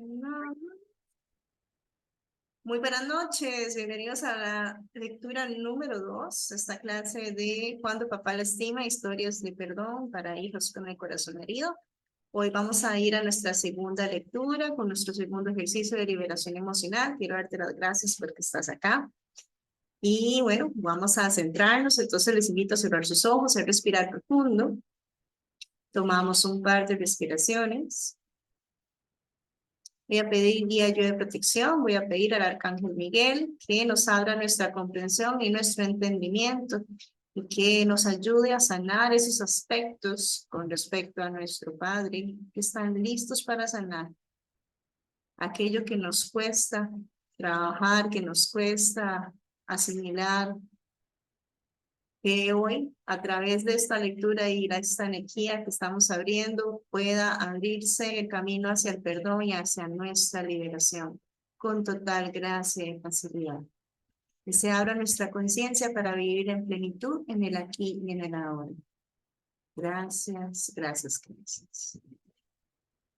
No. Muy buenas noches, bienvenidos a la lectura número 2, esta clase de Cuando papá lastima, historias de perdón para hijos con el corazón herido. Hoy vamos a ir a nuestra segunda lectura con nuestro segundo ejercicio de liberación emocional. Quiero darte las gracias porque estás acá. Y bueno, vamos a centrarnos, entonces les invito a cerrar sus ojos, a respirar profundo. Tomamos un par de respiraciones. Voy a pedir guía yo de protección, voy a pedir al Arcángel Miguel que nos abra nuestra comprensión y nuestro entendimiento y que nos ayude a sanar esos aspectos con respecto a nuestro Padre, que están listos para sanar aquello que nos cuesta trabajar, que nos cuesta asimilar, que hoy, a través de esta lectura y esta energía que estamos abriendo, pueda abrirse el camino hacia el perdón y hacia nuestra liberación, con total gracia y facilidad. Que se abra nuestra conciencia para vivir en plenitud en el aquí y en el ahora. Gracias, gracias, gracias.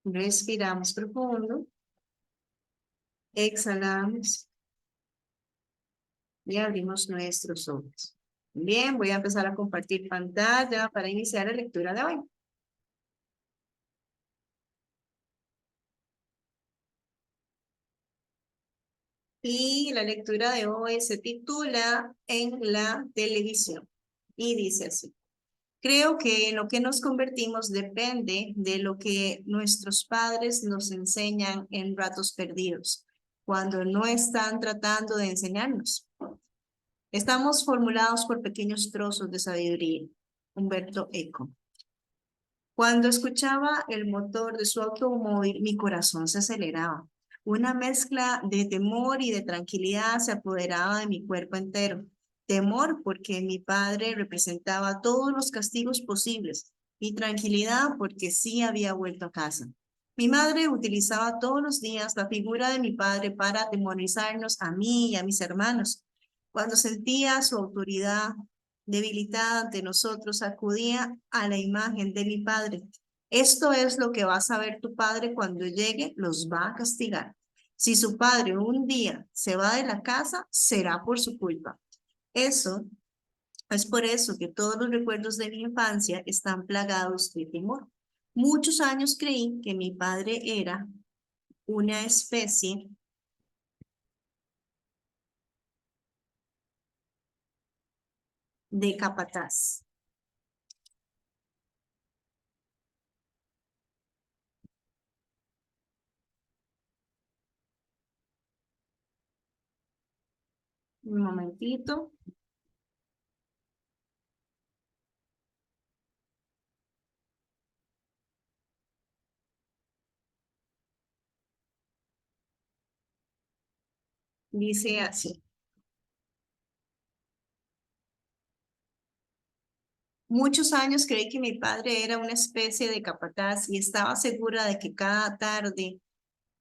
Respiramos profundo. Exhalamos. Y abrimos nuestros ojos. Bien, voy a empezar a compartir pantalla para iniciar la lectura de hoy. Y la lectura de hoy se titula En la televisión y dice así. Creo que en lo que nos convertimos depende de lo que nuestros padres nos enseñan en ratos perdidos, cuando no están tratando de enseñarnos. Estamos formulados por pequeños trozos de sabiduría. Humberto Eco. Cuando escuchaba el motor de su automóvil, mi corazón se aceleraba. Una mezcla de temor y de tranquilidad se apoderaba de mi cuerpo entero. Temor porque mi padre representaba todos los castigos posibles y tranquilidad porque sí había vuelto a casa. Mi madre utilizaba todos los días la figura de mi padre para atemorizarnos a mí y a mis hermanos. Cuando sentía su autoridad debilitada ante nosotros, acudía a la imagen de mi padre. Esto es lo que va a saber tu padre cuando llegue, los va a castigar. Si su padre un día se va de la casa, será por su culpa. Eso es por eso que todos los recuerdos de mi infancia están plagados de temor. Muchos años creí que mi padre era una especie de capataz. Un momentito. Dice así. Muchos años creí que mi padre era una especie de capataz y estaba segura de que cada tarde,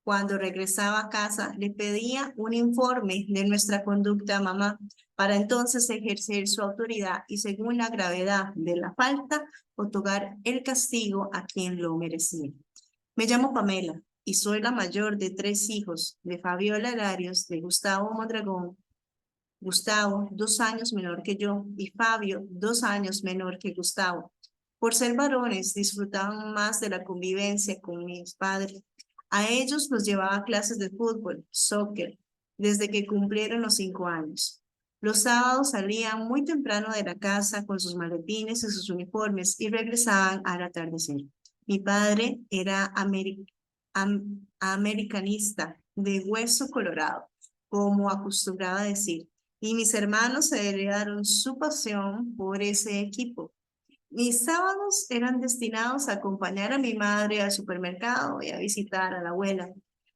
cuando regresaba a casa, le pedía un informe de nuestra conducta a mamá para entonces ejercer su autoridad y, según la gravedad de la falta, otorgar el castigo a quien lo merecía. Me llamo Pamela y soy la mayor de 3 hijos, de Fabiola Larios, de Gustavo Mondragón. Gustavo, 2 años menor que yo, y Fabio, 2 años menor que Gustavo. Por ser varones, disfrutaban más de la convivencia con mis padres. A ellos los llevaba a clases de fútbol, soccer, desde que cumplieron los 5 años. Los sábados salían muy temprano de la casa con sus maletines y sus uniformes y regresaban al atardecer. Mi padre era americanista, de hueso colorado, como acostumbraba a decir, y mis hermanos heredaron su pasión por ese equipo. Mis sábados eran destinados a acompañar a mi madre al supermercado y a visitar a la abuela.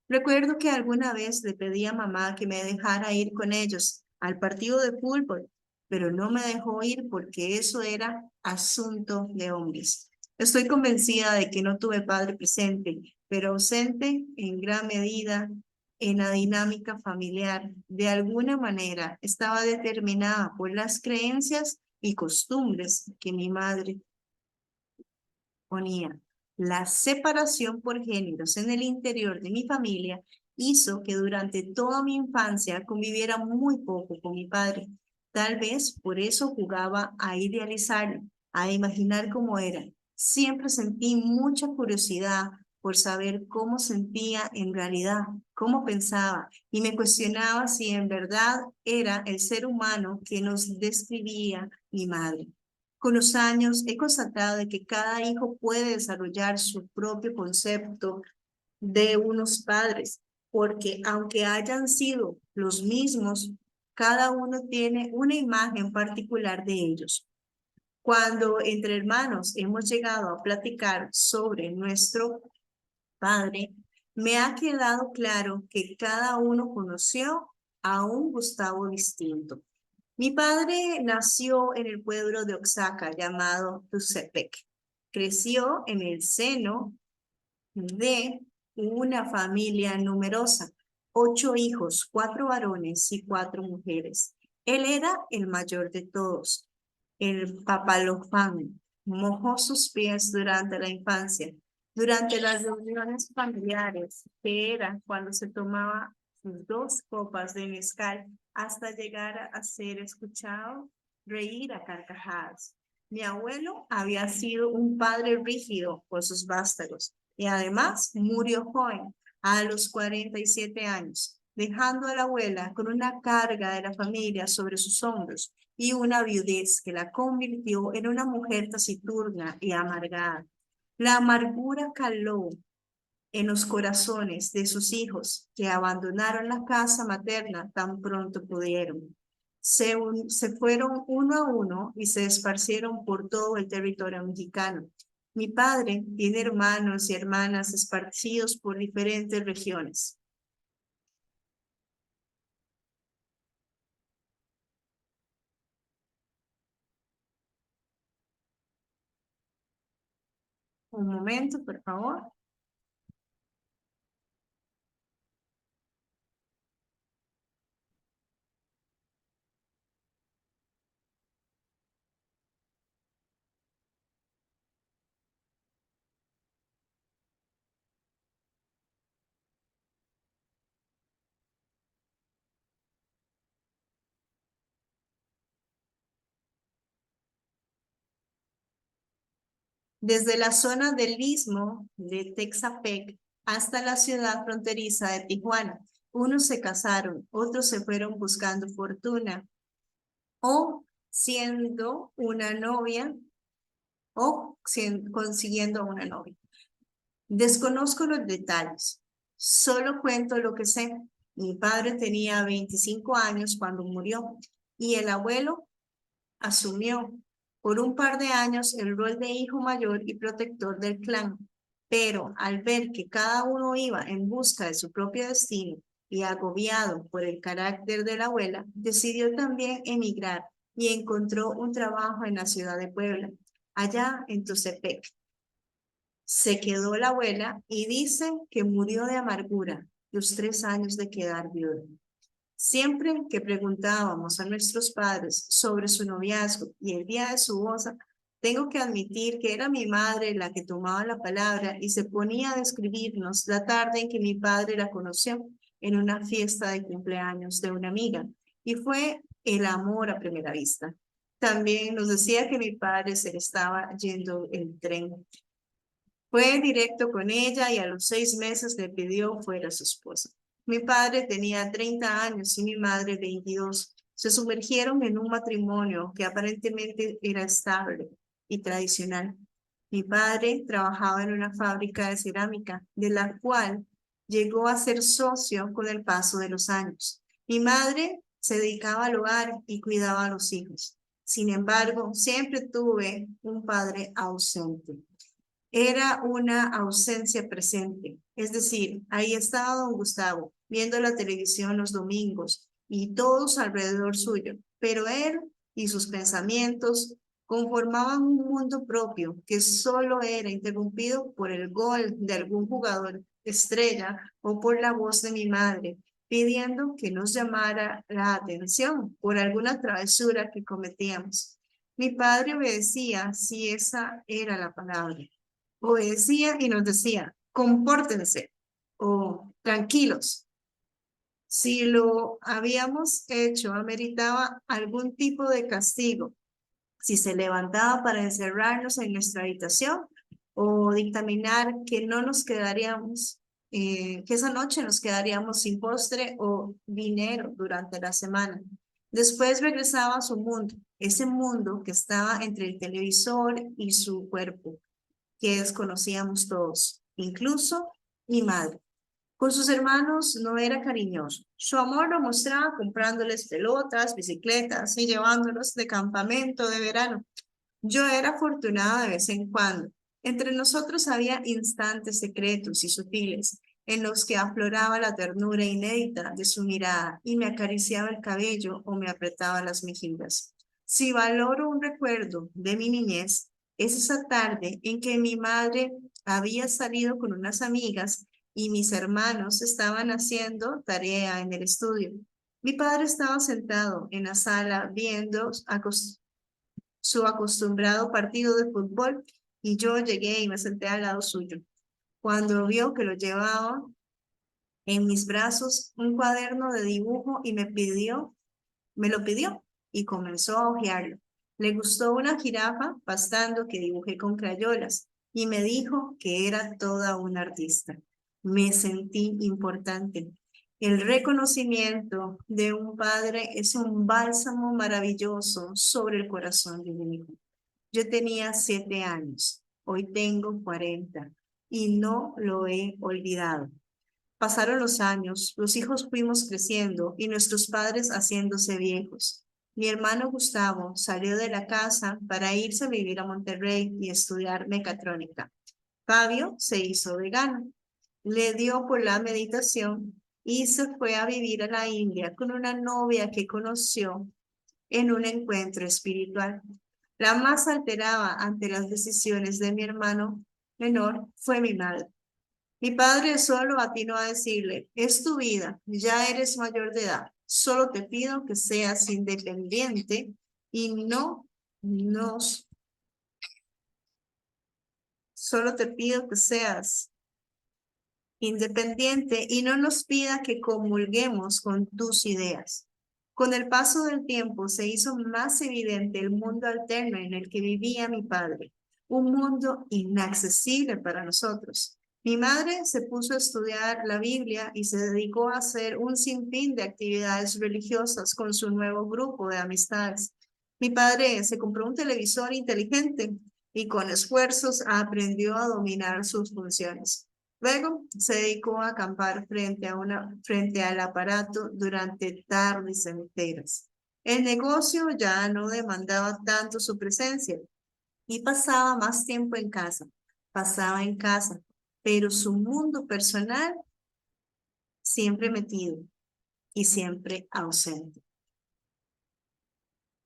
Recuerdo que alguna vez le pedí a mamá que me dejara ir con ellos al partido de fútbol, pero no me dejó ir porque eso era asunto de hombres. Estoy convencida de que no tuve padre presente, pero ausente en gran medida en la dinámica familiar. De alguna manera estaba determinada por las creencias y costumbres que mi madre ponía. La separación por géneros en el interior de mi familia hizo que durante toda mi infancia conviviera muy poco con mi padre. Tal vez por eso jugaba a idealizarlo, a imaginar cómo era. Siempre sentí mucha curiosidad por saber cómo sentía en realidad, cómo pensaba, y me cuestionaba si en verdad era el ser humano que nos describía mi madre. Con los años he constatado de que cada hijo puede desarrollar su propio concepto de unos padres, porque aunque hayan sido los mismos, cada uno tiene una imagen particular de ellos. Cuando entre hermanos hemos llegado a platicar sobre nuestro padre, me ha quedado claro que cada uno conoció a un Gustavo distinto. Mi padre nació en el pueblo de Oaxaca llamado Tuxtepec. Creció en el seno de una familia numerosa, 8 hijos, 4 varones y 4 mujeres. Él era el mayor de todos, el papalofán. Mojó sus pies durante la infancia, durante las reuniones familiares, que era cuando se tomaba sus 2 copas de mezcal hasta llegar a ser escuchado reír a carcajadas. Mi abuelo había sido un padre rígido por sus vástagos y además murió joven, a los 47 años, dejando a la abuela con una carga de la familia sobre sus hombros y una viudez que la convirtió en una mujer taciturna y amargada. La amargura caló en los corazones de sus hijos, que abandonaron la casa materna tan pronto pudieron. Se fueron uno a uno y se esparcieron por todo el territorio mexicano. Mi padre tiene hermanos y hermanas esparcidos por diferentes regiones. Un momento, por favor. Desde la zona del istmo de Texapec hasta la ciudad fronteriza de Tijuana, unos se casaron, otros se fueron buscando fortuna o siendo una novia o consiguiendo una novia. Desconozco los detalles, solo cuento lo que sé. Mi padre tenía 25 años cuando murió y el abuelo asumió por un par de años el rol de hijo mayor y protector del clan, pero al ver que cada uno iba en busca de su propio destino y agobiado por el carácter de la abuela, decidió también emigrar y encontró un trabajo en la ciudad de Puebla, allá en Tuxtepec. Se quedó la abuela y dicen que murió de amargura los 3 años de quedar viuda. Siempre que preguntábamos a nuestros padres sobre su noviazgo y el día de su boda, tengo que admitir que era mi madre la que tomaba la palabra y se ponía a describirnos la tarde en que mi padre la conoció en una fiesta de cumpleaños de una amiga. Y fue el amor a primera vista. También nos decía que mi padre se le estaba yendo el tren. Fue directo con ella y a los 6 meses le pidió fuera su esposa. Mi padre tenía 30 años y mi madre 22. Se sumergieron en un matrimonio que aparentemente era estable y tradicional. Mi padre trabajaba en una fábrica de cerámica, de la cual llegó a ser socio con el paso de los años. Mi madre se dedicaba al hogar y cuidaba a los hijos. Sin embargo, siempre tuve un padre ausente. Era una ausencia presente, es decir, ahí estaba don Gustavo viendo la televisión los domingos y todos alrededor suyo, pero él y sus pensamientos conformaban un mundo propio que solo era interrumpido por el gol de algún jugador estrella o por la voz de mi madre pidiendo que nos llamara la atención por alguna travesura que cometíamos. Mi padre obedecía si esa era la palabra. obedecía y nos decía, compórtense o tranquilos. Si lo habíamos hecho, ameritaba algún tipo de castigo. Si se levantaba para encerrarnos en nuestra habitación o dictaminar que no nos quedaríamos, que esa noche nos quedaríamos sin postre o dinero durante la semana. Después regresaba a su mundo, ese mundo que estaba entre el televisor y su cuerpo, que desconocíamos todos, incluso mi madre. Con sus hermanos no era cariñoso. Su amor lo mostraba comprándoles pelotas, bicicletas y llevándolos de campamento de verano. Yo era afortunada de vez en cuando. Entre nosotros había instantes secretos y sutiles en los que afloraba la ternura inédita de su mirada y me acariciaba el cabello o me apretaba las mejillas. Si valoro un recuerdo de mi niñez, es esa tarde en que mi madre había salido con unas amigas y mis hermanos estaban haciendo tarea en el estudio. Mi padre estaba sentado en la sala viendo su acostumbrado partido de fútbol y yo llegué y me senté al lado suyo. Cuando vio que lo llevaba en mis brazos un cuaderno de dibujo y me lo pidió y comenzó a hojearlo. Le gustó una jirafa pastando que dibujé con crayolas y me dijo que era toda una artista. Me sentí importante. El reconocimiento de un padre es un bálsamo maravilloso sobre el corazón de un hijo. Yo tenía 7 años, hoy tengo 40 y no lo he olvidado. Pasaron los años, los hijos fuimos creciendo y nuestros padres haciéndose viejos. Mi hermano Gustavo salió de la casa para irse a vivir a Monterrey y estudiar mecatrónica. Fabio se hizo vegano, le dio por la meditación y se fue a vivir a la India con una novia que conoció en un encuentro espiritual. La más alterada ante las decisiones de mi hermano menor fue mi madre. Mi padre solo atinó a decirle, es tu vida, ya eres mayor de edad, solo te pido que seas independiente y no nos, solo te pido que seas independiente y no nos pida que comulguemos con tus ideas. Con el paso del tiempo se hizo más evidente el mundo alterno en el que vivía mi padre, un mundo inaccesible para nosotros. Mi madre se puso a estudiar la Biblia y se dedicó a hacer un sinfín de actividades religiosas con su nuevo grupo de amistades. Mi padre se compró un televisor inteligente y con esfuerzos aprendió a dominar sus funciones. Luego se dedicó a acampar frente al aparato durante tardes enteras. El negocio ya no demandaba tanto su presencia y pasaba en casa, pero su mundo personal siempre metido y siempre ausente.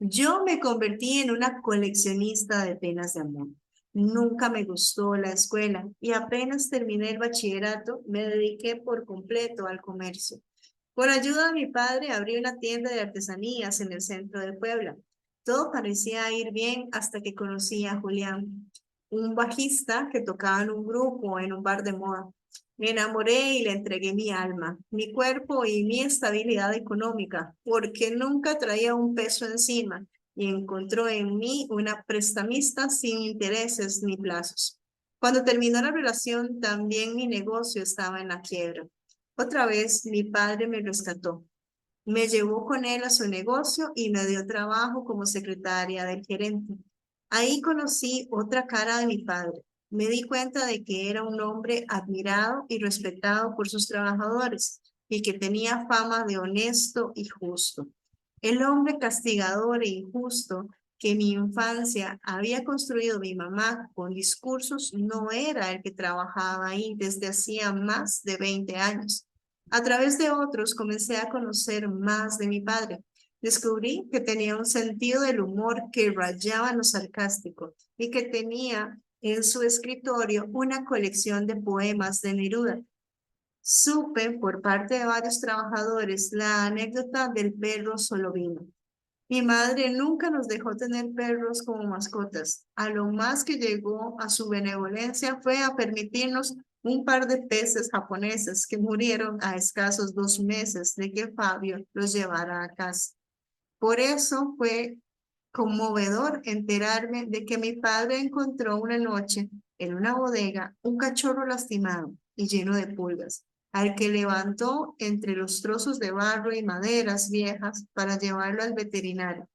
Yo me convertí en una coleccionista de penas de amor. Nunca me gustó la escuela y apenas terminé el bachillerato, me dediqué por completo al comercio. Con ayuda de mi padre, abrí una tienda de artesanías en el centro de Puebla. Todo parecía ir bien hasta que conocí a Julián, un bajista que tocaba en un grupo en un bar de moda. Me enamoré y le entregué mi alma, mi cuerpo y mi estabilidad económica, porque nunca traía un peso encima y encontró en mí una prestamista sin intereses ni plazos. Cuando terminó la relación, también mi negocio estaba en la quiebra. Otra vez mi padre me rescató. Me llevó con él a su negocio y me dio trabajo como secretaria del gerente. Ahí conocí otra cara de mi padre. Me di cuenta de que era un hombre admirado y respetado por sus trabajadores y que tenía fama de honesto y justo. El hombre castigador e injusto que en mi infancia había construido mi mamá con discursos no era el que trabajaba ahí desde hacía más de 20 años. A través de otros comencé a conocer más de mi padre. Descubrí que tenía un sentido del humor que rayaba en lo sarcástico y que tenía en su escritorio una colección de poemas de Neruda. Supe por parte de varios trabajadores la anécdota del perro solovino. Mi madre nunca nos dejó tener perros como mascotas. A lo más que llegó a su benevolencia fue a permitirnos un par de peces japoneses que murieron a escasos 2 meses de que Fabio los llevara a casa. Por eso fue conmovedor enterarme de que mi padre encontró una noche en una bodega un cachorro lastimado y lleno de pulgas, al que levantó entre los trozos de barro y maderas viejas para llevarlo al veterinario,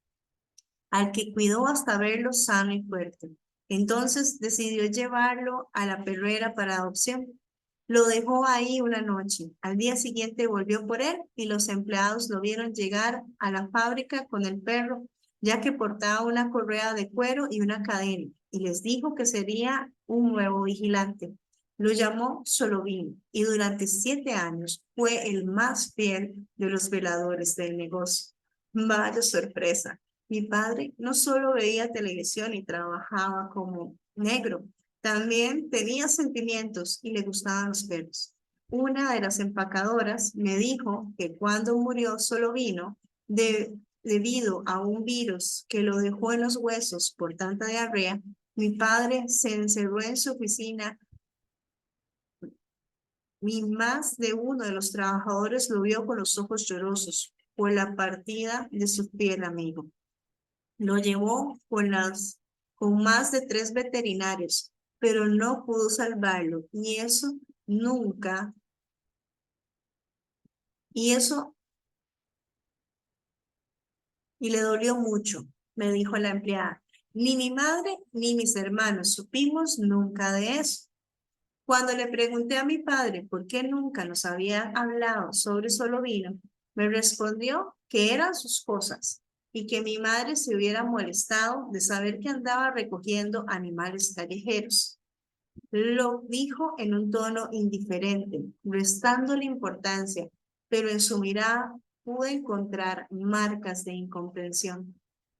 al que cuidó hasta verlo sano y fuerte. Entonces decidió llevarlo a la perrera para adopción. Lo dejó ahí una noche. Al día siguiente volvió por él y los empleados lo vieron llegar a la fábrica con el perro, ya que portaba una correa de cuero y una cadena, y les dijo que sería un nuevo vigilante. Lo llamó Solovino y durante 7 años fue el más fiel de los veladores del negocio. Vaya sorpresa. Mi padre no solo veía televisión y trabajaba como negro, también tenía sentimientos y le gustaban los perros. Una de las empacadoras me dijo que cuando murió solo vino debido a un virus que lo dejó en los huesos por tanta diarrea. Mi padre se encerró en su oficina y más de uno de los trabajadores lo vio con los ojos llorosos por la partida de su fiel amigo. Lo llevó con más de 3 veterinarios, pero no pudo salvarlo. Nunca, y eso, y le dolió mucho, me dijo la empleada. Ni mi madre ni mis hermanos supimos nunca de eso. Cuando le pregunté a mi padre por qué nunca nos había hablado sobre Solovino, me respondió que eran sus cosas y que mi madre se hubiera molestado de saber que andaba recogiendo animales callejeros. Lo dijo en un tono indiferente, restándole importancia, pero en su mirada pude encontrar marcas de incomprensión.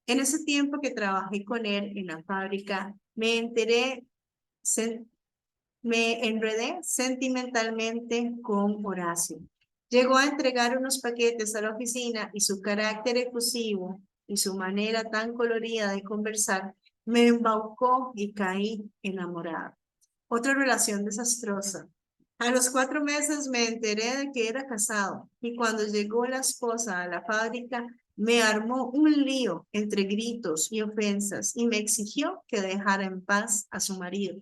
En ese tiempo que trabajé con él en la fábrica, me enredé sentimentalmente con Horacio. Llegó a entregar unos paquetes a la oficina y su carácter efusivo y su manera tan colorida de conversar me embaucó y caí enamorada. Otra relación desastrosa. A los 4 meses me enteré de que era casado y cuando llegó la esposa a la fábrica me armó un lío entre gritos y ofensas y me exigió que dejara en paz a su marido.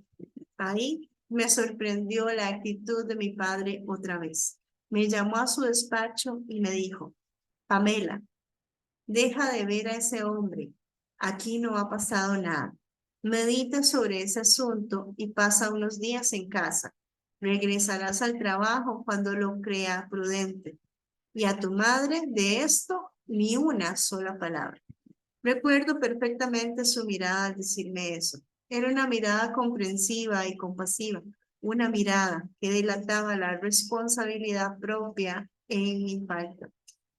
Ahí me sorprendió la actitud de mi padre otra vez. Me llamó a su despacho y me dijo, Pamela, deja de ver a ese hombre. Aquí no ha pasado nada. Medita sobre ese asunto y pasa unos días en casa. Regresarás al trabajo cuando lo crea prudente. Y a tu madre de esto ni una sola palabra. Recuerdo perfectamente su mirada al decirme eso. Era una mirada comprensiva y compasiva, una mirada que delataba la responsabilidad propia en mi falta,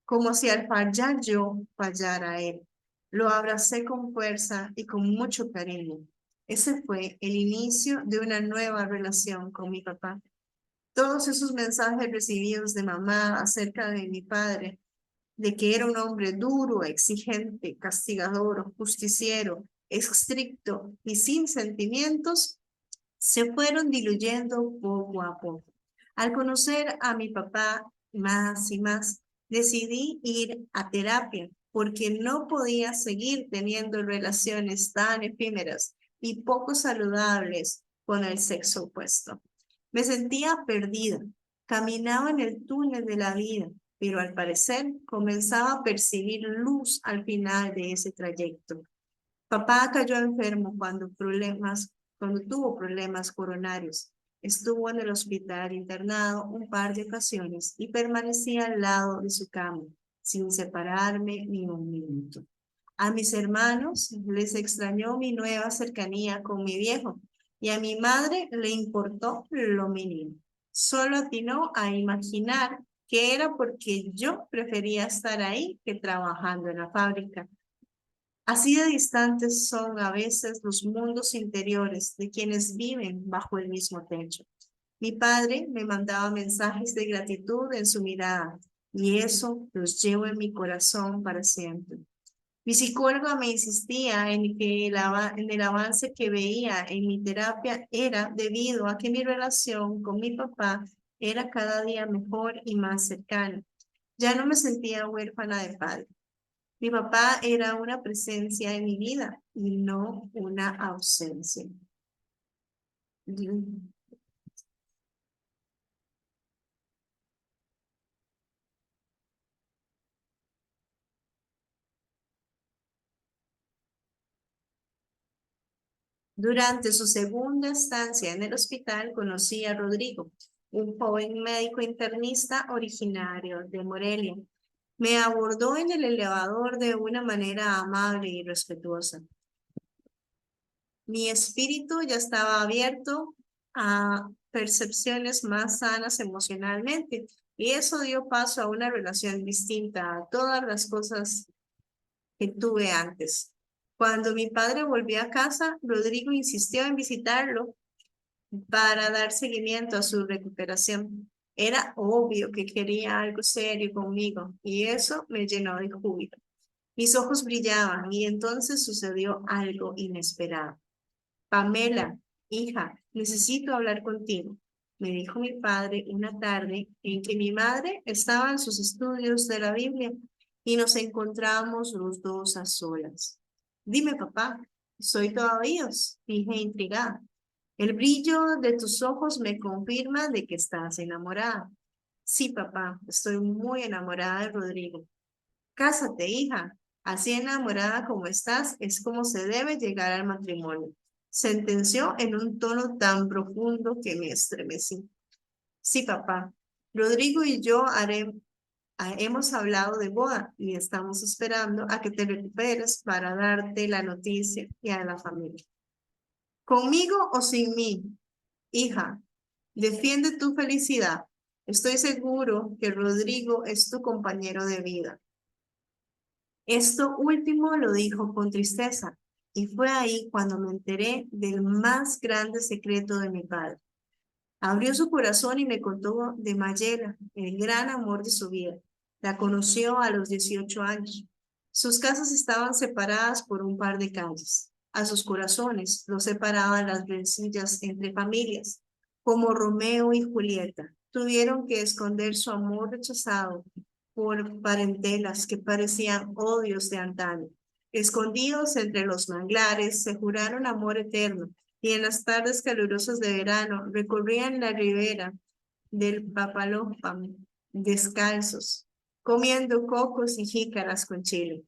como si al fallar yo fallara él. Lo abracé con fuerza y con mucho cariño. Ese fue el inicio de una nueva relación con mi papá. Todos esos mensajes recibidos de mamá acerca de mi padre, de que era un hombre duro, exigente, castigador, justiciero, estricto y sin sentimientos, se fueron diluyendo poco a poco. Al conocer a mi papá más y más, decidí ir a terapia porque no podía seguir teniendo relaciones tan efímeras y poco saludables con el sexo opuesto. Me sentía perdida, caminaba en el túnel de la vida, pero al parecer comenzaba a percibir luz al final de ese trayecto. Papá cayó enfermo cuando tuvo problemas coronarios. Estuvo en el hospital internado un par de ocasiones y permanecía al lado de su cama, sin separarme ni un minuto. A mis hermanos les extrañó mi nueva cercanía con mi viejo y a mi madre le importó lo mínimo. Solo atinó a imaginar que era porque yo prefería estar ahí que trabajando en la fábrica. Así de distantes son a veces los mundos interiores de quienes viven bajo el mismo techo. Mi padre me mandaba mensajes de gratitud en su mirada y eso los llevo en mi corazón para siempre. Mi psicóloga me insistía en que en el avance que veía en mi terapia era debido a que mi relación con mi papá era cada día mejor y más cercana. Ya no me sentía huérfana de padre. Mi papá era una presencia en mi vida y no una ausencia. Durante su segunda estancia en el hospital conocí a Rodrigo, un joven médico internista originario de Morelia. Me abordó en el elevador de una manera amable y respetuosa. Mi espíritu ya estaba abierto a percepciones más sanas emocionalmente y eso dio paso a una relación distinta a todas las cosas que tuve antes. Cuando mi padre volvió a casa, Rodrigo insistió en visitarlo para dar seguimiento a su recuperación. Era obvio que quería algo serio conmigo y eso me llenó de júbilo. Mis ojos brillaban y entonces sucedió algo inesperado. Pamela, hija, necesito hablar contigo, me dijo mi padre una tarde en que mi madre estaba en sus estudios de la Biblia y nos encontramos los dos a solas. Dime, papá, soy todo oídos, dije intrigada. El brillo de tus ojos me confirma de que estás enamorada. Sí, papá, estoy muy enamorada de Rodrigo. Cásate, hija. Así enamorada como estás, es como se debe llegar al matrimonio. Sentenció en un tono tan profundo que me estremecí. Sí, papá. Rodrigo y yo hemos hablado de boda y estamos esperando a que te recuperes para darte la noticia y a la familia. ¿Conmigo o sin mí? Hija, defiende tu felicidad. Estoy seguro que Rodrigo es tu compañero de vida. Esto último lo dijo con tristeza, y fue ahí cuando me enteré del más grande secreto de mi padre. Abrió su corazón y me contó de Mayela, el gran amor de su vida. La conoció a los 18 años. Sus casas estaban separadas por un par de calles. A sus corazones los separaban las rencillas entre familias, como Romeo y Julieta. Tuvieron que esconder su amor rechazado por parentelas que parecían odios de antaño. Escondidos entre los manglares, se juraron amor eterno y en las tardes calurosas de verano recorrían la ribera del Papalopan descalzos, comiendo cocos y jícaras con chile.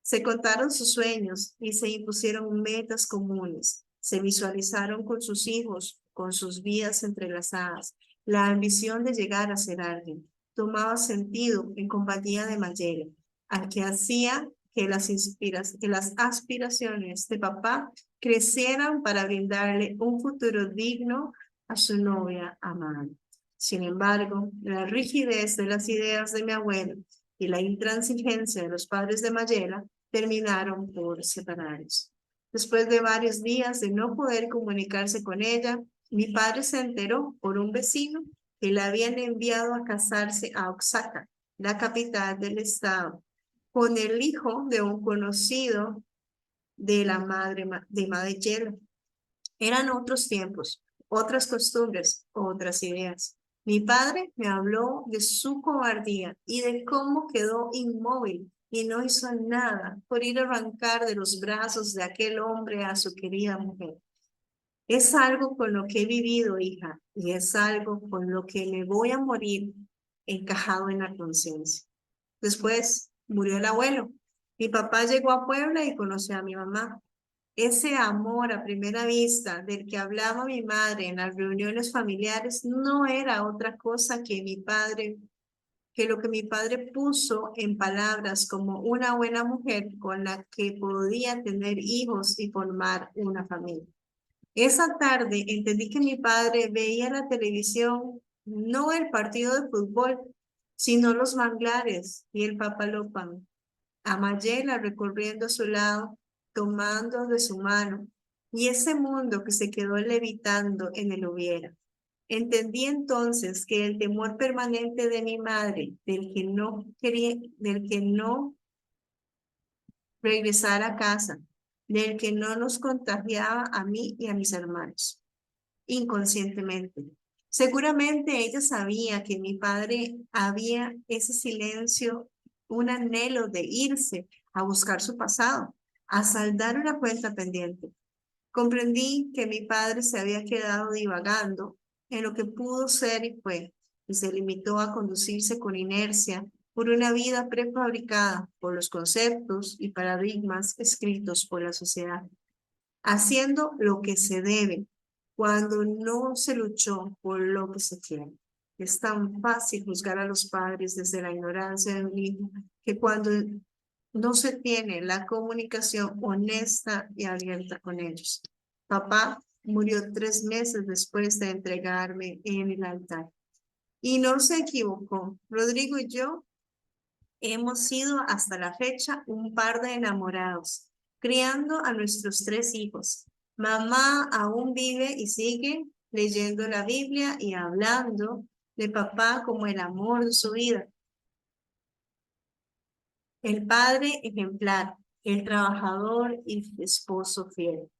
Se contaron sus sueños y se impusieron metas comunes. Se visualizaron con sus hijos, con sus vidas entrelazadas. La ambición de llegar a ser alguien tomaba sentido en compañía de Mayela, al que hacía que las aspiraciones de papá crecieran para brindarle un futuro digno a su novia amada. Sin embargo, la rigidez de las ideas de mi abuelo y la intransigencia de los padres de Mayela terminaron por separarlos. Después de varios días de no poder comunicarse con ella, mi padre se enteró por un vecino que la habían enviado a casarse a Oaxaca, la capital del estado, con el hijo de un conocido de la madre de Mayela. Eran otros tiempos, otras costumbres, otras ideas. Mi padre me habló de su cobardía y de cómo quedó inmóvil y no hizo nada por ir a arrancar de los brazos de aquel hombre a su querida mujer. Es algo con lo que he vivido, hija, y es algo con lo que me voy a morir encajado en la conciencia. Después murió el abuelo. Mi papá llegó a Puebla y conoció a mi mamá. Ese amor a primera vista del que hablaba mi madre en las reuniones familiares no era otra cosa que lo que mi padre puso en palabras como una buena mujer con la que podía tener hijos y formar una familia. Esa tarde entendí que mi padre veía la televisión, no el partido de fútbol, sino los manglares y el papalopan. A Mayela recorriendo a su lado, tomando de su mano, y ese mundo que se quedó levitando en el hubiera. Entendí entonces que el temor permanente de mi madre, del que no regresar a casa, del que no nos contagiaba a mí y a mis hermanos, inconscientemente. Seguramente ella sabía que mi padre había ese silencio, un anhelo de irse a buscar su pasado, a saldar una cuenta pendiente. Comprendí que mi padre se había quedado divagando en lo que pudo ser y fue, y se limitó a conducirse con inercia por una vida prefabricada por los conceptos y paradigmas escritos por la sociedad, haciendo lo que se debe cuando no se luchó por lo que se quiere. Es tan fácil juzgar a los padres desde la ignorancia de un hijo que cuando no se tiene la comunicación honesta y abierta con ellos. Papá murió 3 meses después de entregarme en el altar. Y no se equivocó. Rodrigo y yo hemos sido hasta la fecha un par de enamorados, criando a nuestros 3 hijos. Mamá aún vive y sigue leyendo la Biblia y hablando de papá como el amor de su vida. El padre ejemplar, el trabajador y esposo fiel.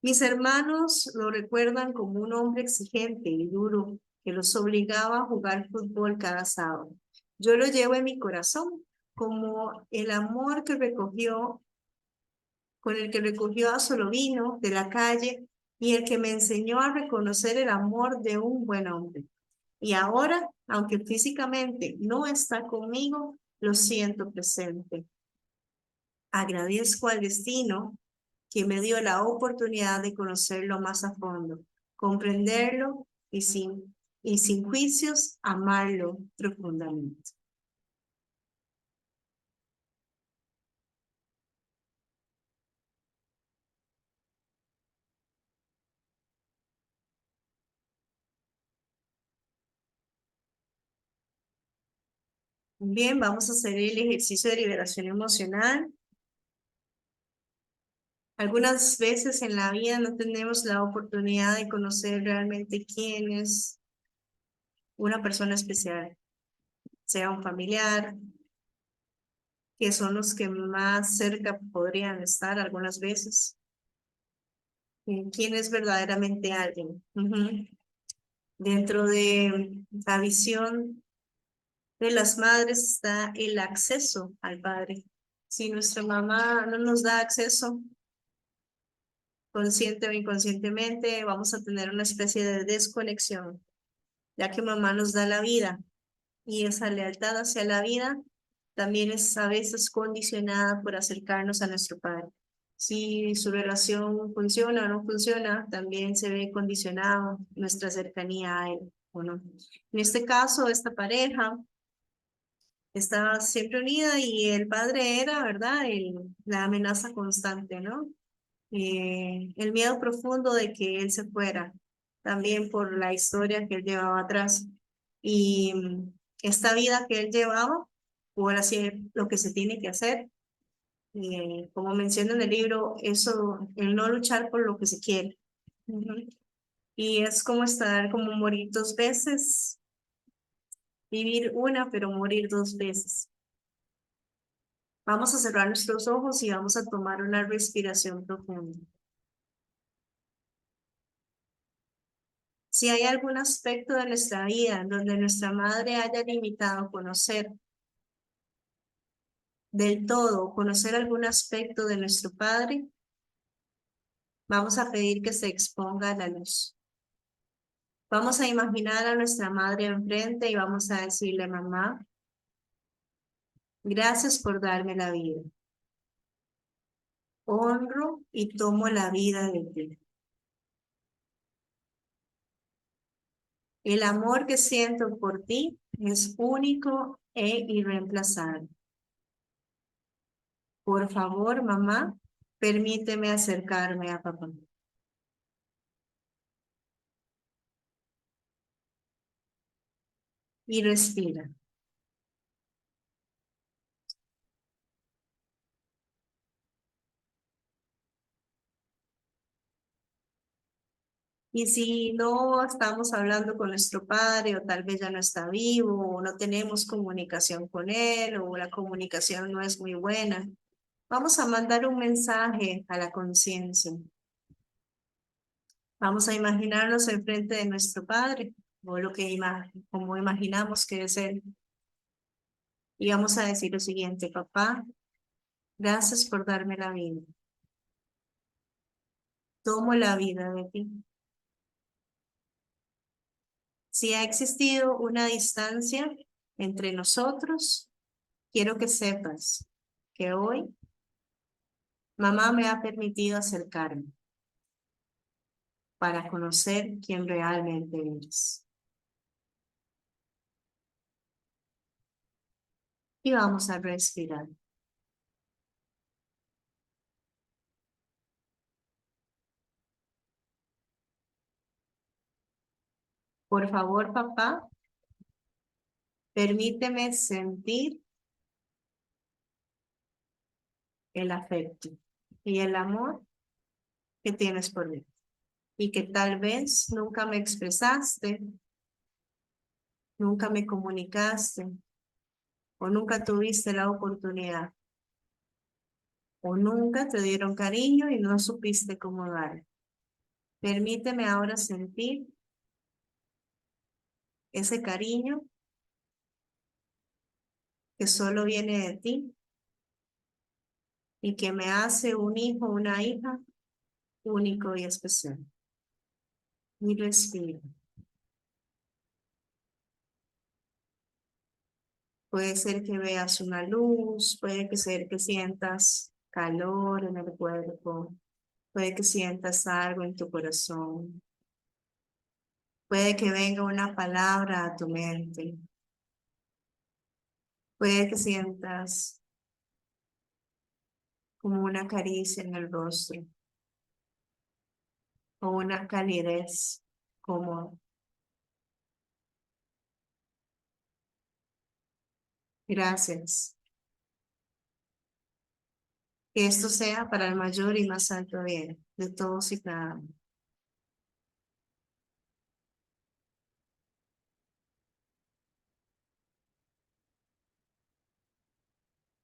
Mis hermanos lo recuerdan como un hombre exigente y duro que los obligaba a jugar fútbol cada sábado. Yo lo llevo en mi corazón como el amor que recogió, con el que recogió a Solovino de la calle y el que me enseñó a reconocer el amor de un buen hombre. Y ahora, aunque físicamente no está conmigo, lo siento presente. Agradezco al destino que me dio la oportunidad de conocerlo más a fondo, comprenderlo y sin juicios, amarlo profundamente. Bien, vamos a hacer el ejercicio de liberación emocional. Algunas veces en la vida no tenemos la oportunidad de conocer realmente quién es una persona especial, sea un familiar, que son los que más cerca podrían estar algunas veces. ¿Quién es verdaderamente alguien? Dentro de la visión de las madres está el acceso al padre. Si nuestra mamá no nos da acceso, consciente o inconscientemente, vamos a tener una especie de desconexión, ya que mamá nos da la vida y esa lealtad hacia la vida también es a veces condicionada por acercarnos a nuestro padre. Si su relación funciona o no funciona, también se ve condicionado nuestra cercanía a él o no. En este caso, esta pareja estaba siempre unida y el padre era, ¿verdad? La amenaza constante, ¿no? El miedo profundo de que él se fuera, también por la historia que él llevaba atrás. Y esta vida que él llevaba, por hacer lo que se tiene que hacer, como menciona en el libro, eso, el no luchar por lo que se quiere. Y es como estar, como morir 2 veces, vivir una, pero morir 2 veces. Vamos a cerrar nuestros ojos y vamos a tomar una respiración profunda. Si hay algún aspecto de nuestra vida en donde nuestra madre haya limitado conocer del todo, conocer algún aspecto de nuestro padre, vamos a pedir que se exponga a la luz. Vamos a imaginar a nuestra madre enfrente y vamos a decirle, mamá, gracias por darme la vida. Honro y tomo la vida de ti. El amor que siento por ti es único e irreemplazable. Por favor, mamá, permíteme acercarme a papá. Y respira. Y si no estamos hablando con nuestro padre o tal vez ya no está vivo o no tenemos comunicación con él o la comunicación no es muy buena, Vamos a mandar un mensaje a la conciencia. Vamos a imaginarnos enfrente de nuestro Padre, o lo que como imaginamos que es Él. Y vamos a decir lo siguiente: papá, gracias por darme la vida. Tomo la vida de ti. Si ha existido una distancia entre nosotros, quiero que sepas que hoy mamá me ha permitido acercarme para conocer quién realmente eres. Y vamos a respirar. Por favor, papá, permíteme sentir el afecto y el amor que tienes por mí y que tal vez nunca me expresaste, nunca me comunicaste o nunca tuviste la oportunidad o nunca te dieron cariño y no supiste cómo dar. Permíteme ahora sentir ese cariño que solo viene de ti y que me hace un hijo, una hija único y especial. Y respiro. Puede ser que veas una luz, puede ser que sientas calor en el cuerpo, puede que sientas algo en tu corazón, puede que venga una palabra a tu mente, puede que sientas como una caricia en el rostro o una calidez como gracias. Que esto sea para el mayor y más alto bien de todos y cada uno.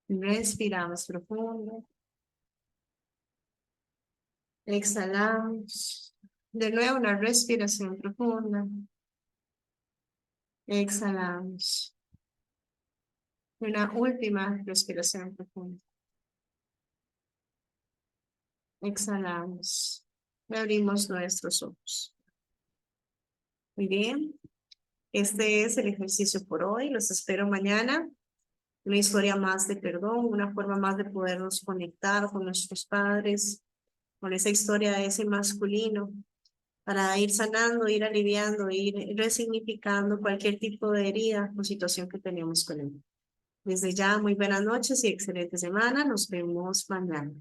Respiramos profundo. Exhalamos. De nuevo una respiración profunda. Exhalamos. Una última respiración profunda. Exhalamos. Y abrimos nuestros ojos. Muy bien. Este es el ejercicio por hoy. Los espero mañana. Una historia más de perdón, una forma más de podernos conectar con nuestros padres, con esa historia de ese masculino, para ir sanando, ir aliviando, ir resignificando cualquier tipo de herida o situación que tenemos con él. Desde ya, muy buenas noches y excelente semana. Nos vemos mañana.